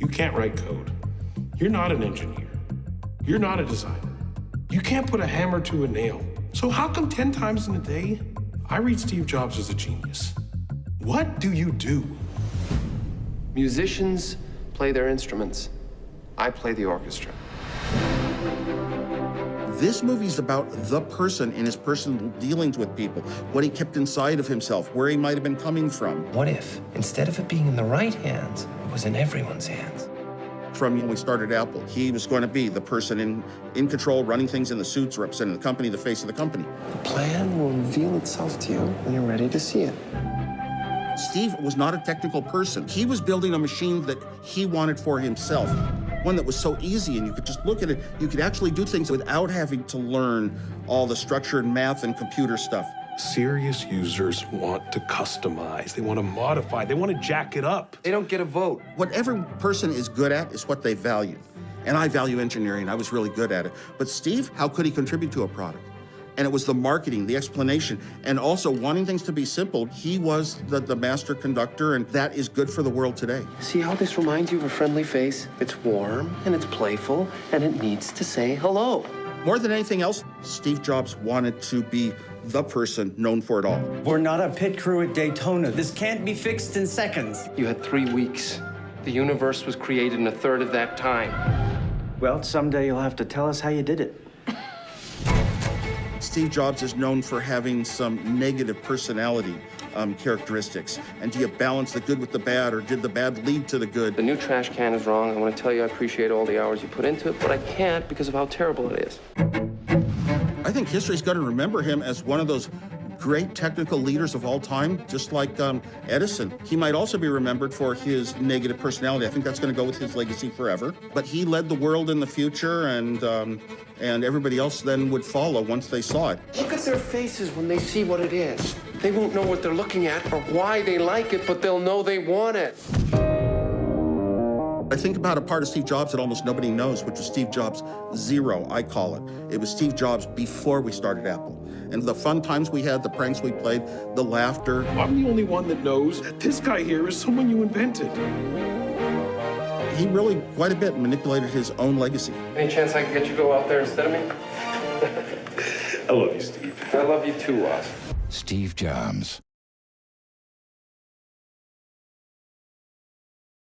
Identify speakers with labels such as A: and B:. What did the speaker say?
A: You can't write code. You're not an engineer. You're not a designer. You can't put a hammer to a nail. So how come 10 times in a day, I read Steve Jobs as a genius? What do you do?
B: Musicians play their instruments. I play the orchestra.
C: This movie's about the person and his personal dealings with people, what he kept inside of himself, where he might have been coming from.
D: What if, instead of it being in the right hands, it was in everyone's hands?
C: From when we started Apple, he was going to be the person in control, running things in the suits, representing the company, the face of the company.
B: The plan will reveal itself to you when you're ready to see it.
C: Steve was not a technical person. He was building a machine that he wanted for himself, one that was so easy and you could just look at it. You could actually do things without having to learn all the structure and math and computer stuff.
A: Serious users want to customize. They want to modify. They want to jack it up.
B: They don't get a vote.
C: What every person is good at is what they value. And I value engineering. I was really good at it. But Steve, how could he contribute to a product? And it was the marketing, the explanation, and also wanting things to be simple. He was the master conductor, and that is good for the world today.
B: See how this reminds you of a friendly face? It's warm, and it's playful, and it needs to say hello.
C: More than anything else, Steve Jobs wanted to be the person known for it all.
E: We're not a pit crew at Daytona. This can't be fixed in seconds.
B: You had 3 weeks. The universe was created in a third of that time.
E: Well, someday you'll have to tell us how you did it.
C: Steve Jobs is known for having some negative personality characteristics. And do you balance the good with the bad, or did the bad lead to the good?
B: The new trash can is wrong. I want to tell you I appreciate all the hours you put into it, but I can't because of how terrible it is.
C: I think history's going to remember him as one of those great technical leaders of all time, just like Edison. He might also be remembered for his negative personality. I think that's going to go with his legacy forever. But he led the world in the future, and everybody else then would follow once they saw it.
B: Look at their faces when they see what it is. They won't know what they're looking at or why they like it, but they'll know they want it.
C: I think about a part of Steve Jobs that almost nobody knows, which was Steve Jobs 0, I call it. It was Steve Jobs before we started Apple. And the fun times we had, the pranks we played, the laughter.
A: I'm the only one that knows that this guy here is someone you invented.
C: He really, quite a bit, manipulated his own legacy.
B: Any chance I can get you to go out there instead of me?
A: I love you, Steve.
B: I love you too, Oz.
F: Steve Jobs.